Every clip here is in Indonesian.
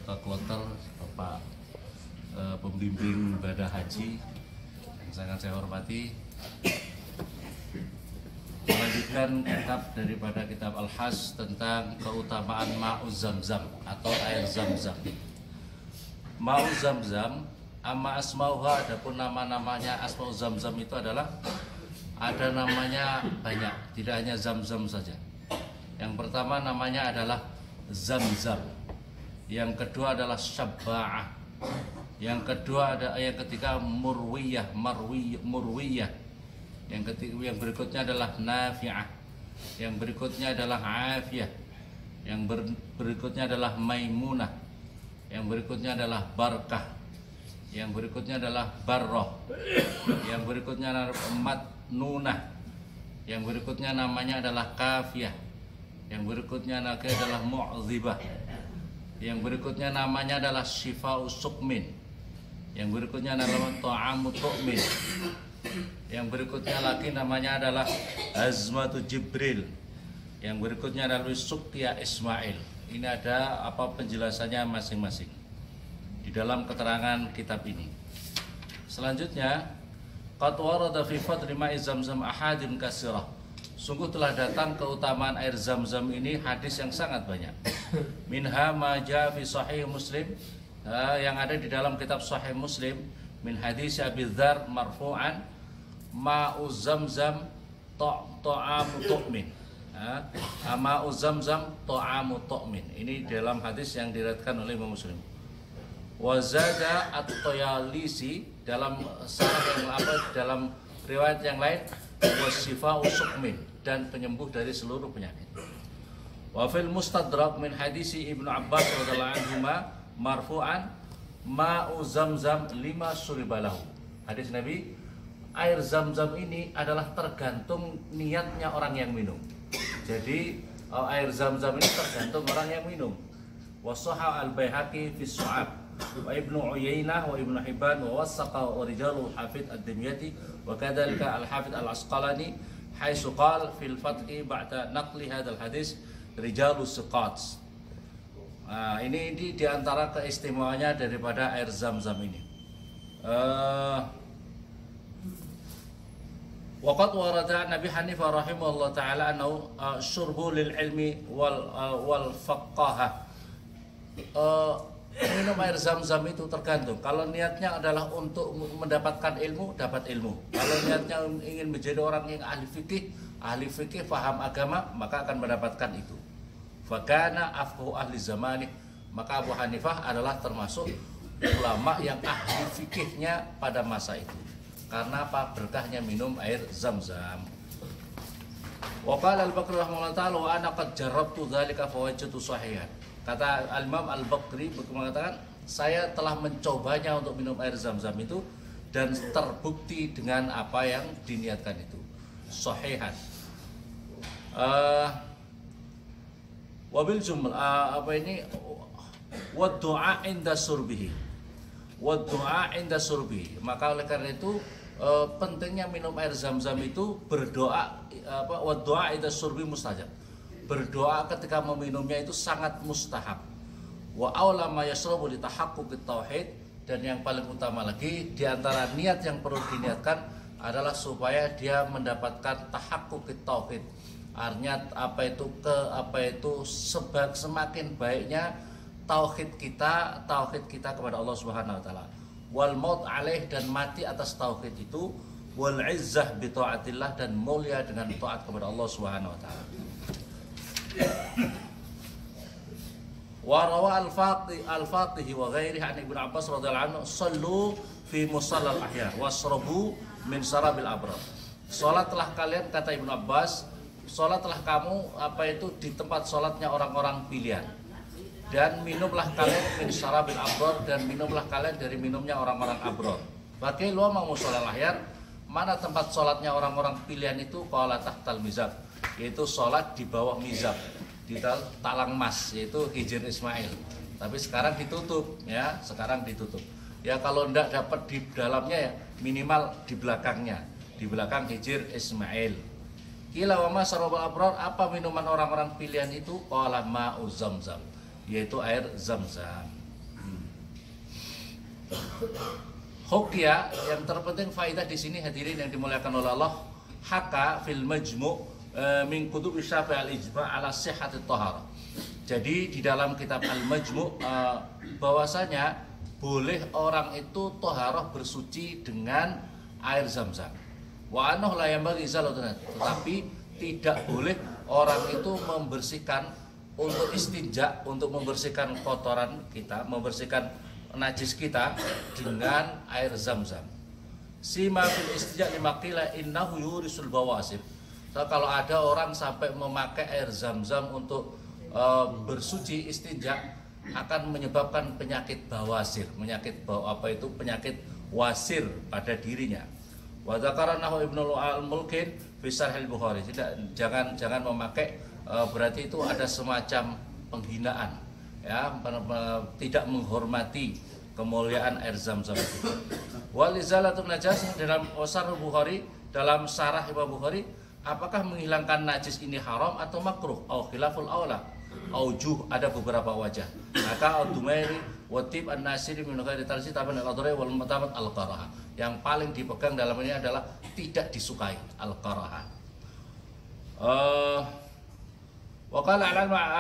Ketua Kloter, Bapak pembimbing ibadah haji yang sangat saya hormati. Melanjutkan kitab daripada kitab Al-Hajj tentang keutamaan Ma'uz Zamzam atau air Zamzam. Ma'uz Zamzam, amma asmauha, adapun nama-namanya Asmauz Zamzam itu adalah ada namanya banyak, tidak hanya Zamzam saja. Yang pertama namanya adalah Zamzam. Yang kedua adalah Syabba'ah. Yang kedua ada yang ketiga Murwiyah, Murwiyah. Yang berikutnya adalah Nafi'ah. Yang berikutnya adalah Afiyah. Yang berikutnya adalah Maimunah. Yang berikutnya adalah Barakah. Yang berikutnya adalah Barroh. Yang berikutnya adalah Matnunah. Yang berikutnya namanya adalah Kafiyah. Yang berikutnya adalah Mu'dzibah. Yang berikutnya namanya adalah Syifa'u Sukmin. Yang berikutnya adalah Ta'amu Tu'min. Yang berikutnya lagi namanya adalah Azmatu Jibril. Yang berikutnya adalah Suqya Ismail. Ini ada penjelasannya masing-masing di dalam keterangan kitab ini. Selanjutnya, qad warada fi fadli ma'i Zamzam ahadin katsirah. Sungguh telah datang keutamaan air Zamzam ini hadis yang sangat banyak. Minha ma jaa fi sahih Muslim, yang ada di dalam kitab Sahih Muslim, min hadis Abi Dzar marfu'an, ma'u Zamzam ta'amu tu'min. Ma'u Zamzam ta'amu tu'min. Ini dalam hadis yang diriwayatkan oleh Imam Muslim. Wa zada at-Tayalisi dalam dalam riwayat yang lain, wasyifa'u sukmin, dan penyembuh dari seluruh penyakit. Wa fil Mustadrak min hadisi Ibnu Abbas radhiyallahu anhuma marfu'an, ma'u Zamzam lima syuribalahu. Hadis Nabi, air Zamzam ini adalah tergantung niatnya orang yang minum. Jadi air Zamzam ini tergantung orang yang minum. Wa sahha al-Baihaqi fi Su'ab, wa Ibnu Uyainah wa Ibnu Hibban wa wasaqa wa rijalu Hafidz ad-Dimyati wa kadzalika al-Hafidz al-Asqalani haitsu qala fil Fathi ba'da naqli hadzal hadis rijalus siqat. Ini di antara keistimewaannya daripada air Zamzam ini. Waqad warada Nabi Hanifah rahimahullah taala annahu syurbu lil ilmi wal faqaha. Minum air Zamzam itu tergantung. Kalau niatnya adalah untuk mendapatkan ilmu, dapat ilmu. Kalau niatnya ingin menjadi orang yang ahli fikih, paham agama, maka akan mendapatkan itu. Fakana afqahu ahli zamani, maka Abu Hanifah adalah termasuk ulama yang ahli fikihnya pada masa itu. Karena apa? Berkahnya minum air Zamzam. Wa qala al-Baqri rahimahullah ta'ala wa ana qad jarrabtu dzalika fa wajadtu sahihan. Kata Al-Imam Al-Baqri mengatakan, saya telah mencobanya untuk minum air Zamzam itu dan terbukti dengan apa yang diniatkan itu. Sahihan. Wabil jumlah wa du'a inda surbihi. Wa du'a inda surbihi. Maka oleh karena itu pentingnya minum air Zamzam itu berdoa, wa du'a inda surbi mustajab. Berdoa ketika meminumnya itu sangat mustahab. Wa aula ma yashrabu li tahaqquqit tauhid, dan yang paling utama lagi di antara niat yang perlu diniatkan adalah supaya dia mendapatkan tahaqquqit tauhid. Artinya semakin baiknya tauhid kita kepada Allah Subhanahu wa taala. Wal maut alaih, dan mati atas tauhid itu. Wal izzah bi taatillah, dan mulia dengan taat kepada Allah Subhanahu wa taala. Wa rawa al-Fatih wa ghairihi an Ibnu Abbas radhiyallahu anhu sallu fi musallal ahyar wasrabu min sarabil abrar. Salatlah kalian, kata Ibnu Abbas, salatlah kamu di tempat salatnya orang-orang pilihan, dan minumlah kalian min sarabil abrar, dan minumlah kalian dari minumnya orang-orang abrar. Bagi lu mau musallal ahyar, mana tempat salatnya orang-orang pilihan itu? Qala tahtal mizab, yaitu sholat di bawah mizab, di talang emas, yaitu Hijr Ismail. Tapi sekarang ditutup, ya. Sekarang ditutup. Ya kalau ndak dapat di dalamnya, ya minimal di belakangnya, di belakang Hijr Ismail. Kila wa masarabul abrar, apa minuman orang-orang pilihan itu? Qala ma'u Zamzam, yaitu air Zamzam. Hukia, yang terpenting faidah di sini hadirin yang dimuliakan oleh Allah, haka fil majmu' min kutub Syafi'i al-ijma' ala sihhatit thahara. Jadi di dalam kitab al-majmu' bahwasanya boleh orang itu thaharah bersuci dengan air Zam-Zam. Wa annahu la yanbaghi izalatun, tetapi tidak boleh orang itu membersihkan untuk istinja, untuk membersihkan kotoran kita, membersihkan najis kita dengan air Zam-Zam. Sima fil istinja limakila innahu yurisul bawasir. So, kalau ada orang sampai memakai air Zam-Zam untuk bersuci istinja, akan menyebabkan penyakit bawasir, penyakit wasir pada dirinya. Wa dzakarahu Ibnu al-Mulkin fi Sharh al-Bukhari. Jangan memakai, berarti itu ada semacam penghinaan, ya, tidak menghormati kemuliaan air Zam-Zam itu. Wal izalatun najasah dalam Sharh Bukhari, dalam Syarah Imam Bukhari, apakah menghilangkan najis ini haram atau makruh? Au khilaful aula. Aujuh, ada beberapa wajah. Maka Al-Dumairi Watib An-Nasiri min ghairi tarjih taban al-adrai wal mutamat al-qaraha. Yang paling dipegang dalam ini adalah tidak disukai, al-qaraha. Wa qala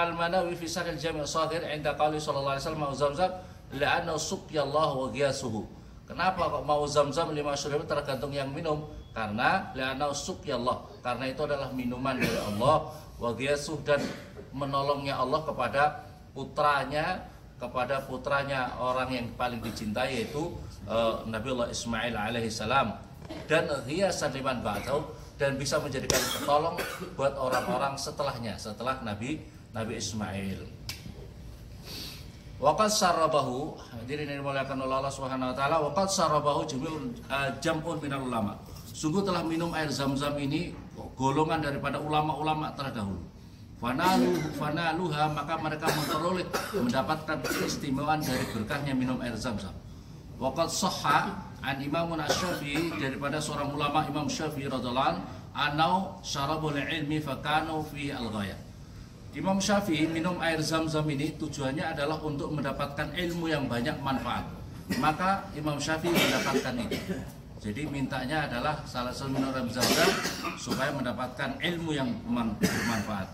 al-Manawi fi Sharh al-Jami' as-Saghir 'inda qali sallallahu alaihi wasallam Zam-Zam la'anna suqyallahu wa ghiyasuhu. Kenapa kok mau Zam-Zam lima syurib, tergantung yang minum? Karena la'anna suqyallah, karena itu adalah minuman dari Allah, wa ghiyasuh, dan menolongnya Allah kepada putranya orang yang paling dicintai, yaitu Nabiullah Ismail alaihi salam, dan hiasan liman ba'dahu, dan bisa menjadikan petolong buat orang-orang setelahnya, setelah Nabi Ismail. Waqad sarrabahu, hadirin yang dimuliakan oleh Allah Subhanahu wa taala, waqad sarrabahu jam'un minal ulama. Sungguh telah minum air Zam-Zam ini golongan daripada ulama-ulama terdahulu. Fanaluha, maka mereka memperoleh, mendapatkan keistimewaan dari berkahnya minum air Zam-Zam. Waqad sahha an Imamun Asy-Syafi'i, daripada seorang ulama Imam Syafi'i radhiyallahu anhu, syarabul ilmi fakanu fi al-ghayah. Imam Syafi'i minum air Zam-Zam ini tujuannya adalah untuk mendapatkan ilmu yang banyak manfaat. Maka Imam Syafi'i mendapatkan itu. Jadi mintanya adalah salah satu minum air Zam-Zam supaya mendapatkan ilmu yang bermanfaat.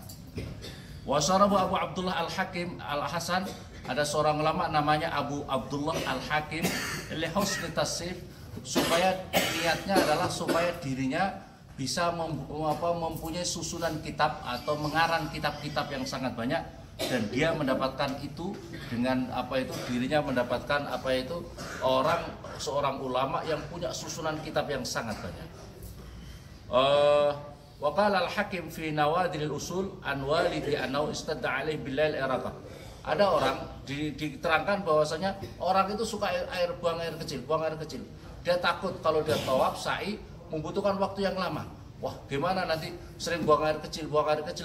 Wasarabu Abu Abdullah Al-Hakim Al-Hasan, ada seorang ulama namanya Abu Abdullah Al-Hakim, li husni tasnif, supaya niatnya adalah supaya dirinya bisa mempunyai susunan kitab atau mengarang kitab-kitab yang sangat banyak, dan dia mendapatkan itu dengan dirinya mendapatkan seorang ulama yang punya susunan kitab yang sangat banyak. Wa qala al-Hakim fi Nawadil al-Usul an walidi annahu istadda alaihi billail iraqah. Ada orang diterangkan bahwasanya orang itu suka buang air kecil. Dia takut kalau dia tawaf sa'i membutuhkan waktu yang lama. Wah, gimana nanti sering buang air kecil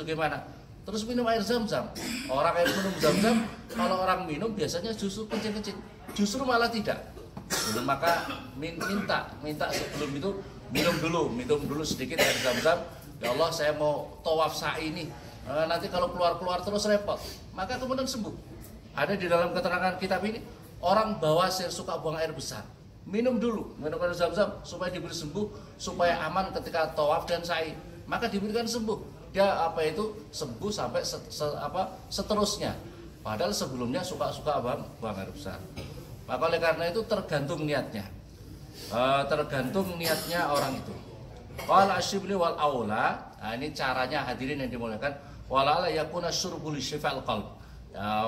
gimana? Terus minum air Zam-Zam. Orang yang minum Zam-Zam, kalau orang minum biasanya justru kecil-kecil. Justru malah tidak. Maka minta sebelum itu minum dulu sedikit air Zam-Zam. Ya Allah, saya mau tawaf sa'i ini. Nanti kalau keluar terus repot. Maka kemudian sembuh. Ada di dalam keterangan kitab ini, orang bawasir suka buang air besar. Minum air Zam-Zam supaya diberi sembuh, supaya aman ketika tawaf dan sa'i. Maka diberikan sembuh. Dia sembuh sampai seterusnya. Padahal sebelumnya suka buang air besar. Maka oleh karena itu tergantung niatnya. Tergantung niatnya orang itu. Wal asyibli wal aula, ini caranya hadirin yang dimuliakan. Wala yakuna syurbul syifal qalb.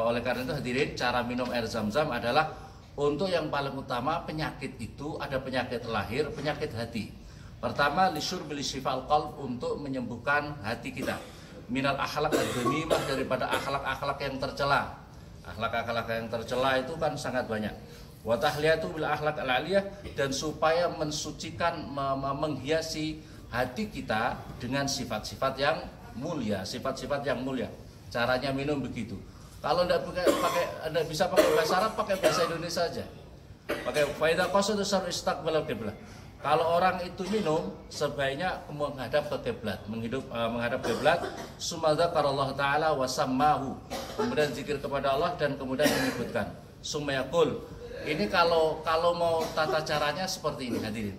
Oleh karena itu hadirin, cara minum air Zam-Zam adalah untuk yang paling utama. Penyakit itu ada penyakit lahir, penyakit hati. Pertama, lisyurbil syifal qalb, untuk menyembuhkan hati kita. Minal akhlaq ad-dhamimah, daripada akhlak-akhlak yang tercela. Akhlak-akhlak yang tercela itu kan sangat banyak. Wa tahliyatu bil akhlaq al-aliyah, dan supaya mensucikan, menghiasi hati kita dengan sifat-sifat yang mulia, Caranya minum begitu. Kalau Anda bisa pakai bahasa Arab, pakai bahasa Indonesia saja. Pakai faida qasadu syar istiqbalal qiblah. Kalau orang itu minum, sebaiknya menghadap ke kiblat, menghadap kiblat. Summa dzakarallaha ta'ala wa sammahu, kemudian zikir kepada Allah dan kemudian menyebutkan. Summa yaqul, Ini kalau mau tata caranya seperti ini hadirin.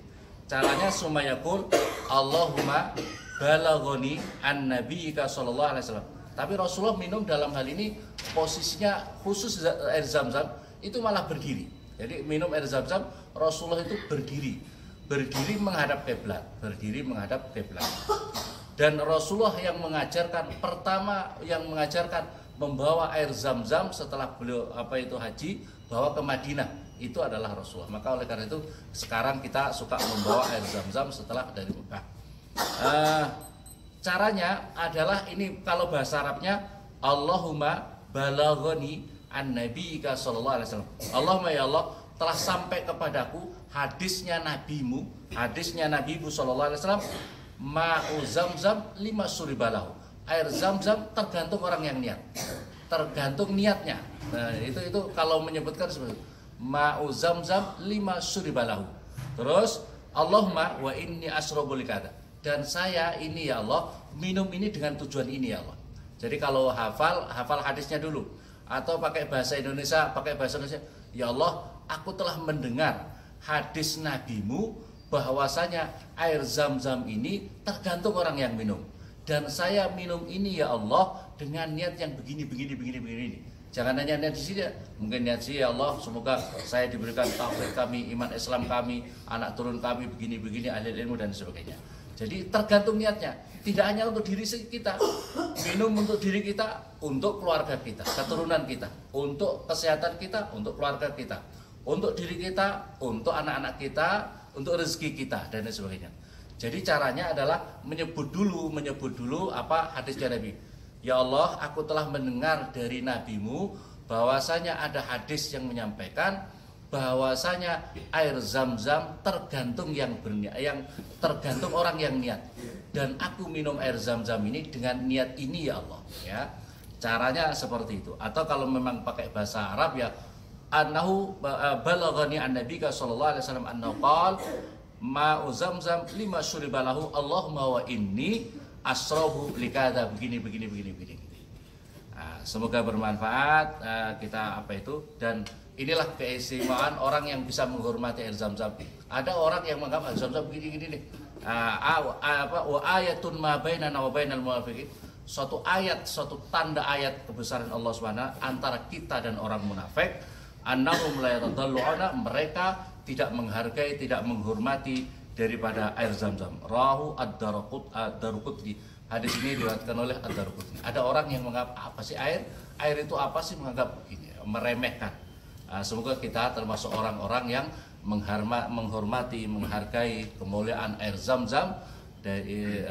Caranya sumayakul Allahumma balaghani an nabiyyika sallallahu alaihi wasallam. Tapi Rasulullah minum dalam hal ini posisinya khusus air zam-zam itu malah berdiri. Jadi minum air zam-zam Rasulullah itu berdiri menghadap kiblat, berdiri menghadap kiblat. Dan Rasulullah yang mengajarkan membawa air zam-zam setelah beliau haji bawa ke Madinah itu adalah Rasulullah. Maka oleh karena itu sekarang kita suka membawa air zam-zam setelah dari Mekah. Caranya adalah ini, kalau bahasa Arabnya Allahumma balaghani an nabiyyika sallallahu alaihi wasallam. Allahumma ya Allah, telah sampai kepadaku hadisnya nabimu sallallahu alaihi wasallam, ma'u zamzam lima suribalahu. Air zam-zam tergantung orang yang niat, tergantung niatnya. Nah, itu kalau menyebutkan seperti itu. Ma'u zamzam lima suribalahu. Terus Allahumma wa inni asrobu likada. Dan saya ini ya Allah minum ini dengan tujuan ini ya Allah. Jadi kalau hafal hadisnya dulu, atau pakai bahasa Indonesia, ya Allah, aku telah mendengar hadis nabimu bahwasanya air zam-zam ini tergantung orang yang minum, dan saya minum ini ya Allah dengan niat yang begini. Jangan hanya niat di sini, mungkin niat sih ya Allah, semoga saya diberikan taufik kami, iman Islam kami, anak turun kami begini ahli ilmu dan sebagainya. Jadi tergantung niatnya, tidak hanya untuk diri kita, minum untuk diri kita, untuk keluarga kita, keturunan kita, untuk kesehatan kita, untuk keluarga kita, untuk diri kita, untuk anak-anak kita, untuk rezeki kita dan lain sebagainya. Jadi caranya adalah menyebut dulu apa hadisnya Nabi. Ya Allah, aku telah mendengar dari nabimu bahwasanya ada hadis yang menyampaikan bahwasanya air zam-zam tergantung tergantung orang yang niat, dan aku minum air zam-zam ini dengan niat ini ya Allah, ya. Caranya seperti itu. Atau kalau memang pakai bahasa Arab ya, annahu balaghani an nabiyyika sallallahu alaihi wasallam annahu qala ma'u zamzam lima syuribalahu Allahumma wa inni asrabu likada begini. Nah, semoga bermanfaat kita dan inilah keistimewaan orang yang bisa menghormati air zam-zam. Ada orang yang menganggap air zam-zam begini nih. Wa ayatun ma bainana wa bainal munafiqin. Suatu tanda ayat kebesaran Allah Subhanahu antara kita dan orang munafik. Annahum la yatadallu'una, mereka tidak menghargai, tidak menghormati daripada air zam-zam. Rahu ad-Daruqutni. Hadis ini diriwayatkan oleh ad-Daruqutni. Ada orang yang menganggap apa sih air itu apa sih, menganggap begini, meremehkan. Semoga kita termasuk orang-orang yang menghormati, menghargai kemuliaan air zam-zam dari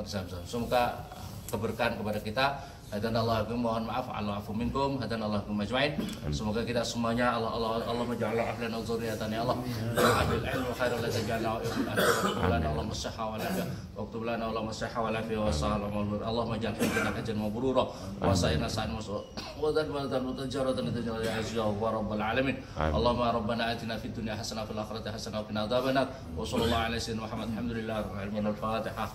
zam-zam. Semoga keberkahan kepada kita. Hadanallahu bikum, mohon maaf alaafu minkum, hadanallahu bikum ajmain. Semoga kita semuanya Allah menja'ala ahlan wa dzurriyyatan ya Allah. Abil ilmu khairul la taj'alna lana Allah masahha wa lafiya. Waktub lana Allah masahha wa lafiya wa salamun. Allah maj'al hajjana hajjan mabrura wa sa'ina sa'an mas'ud. Wa dhalmatan mutajarratan taj'al ya azza wa rabbal alamin. Allahumma rabbana atina fid dunya hasanah wa fil akhirati hasanah wa qina adzabannar. Wa sallallahu alaihi wa sallam Muhammad. Alhamdulillah. Al-Fatihah.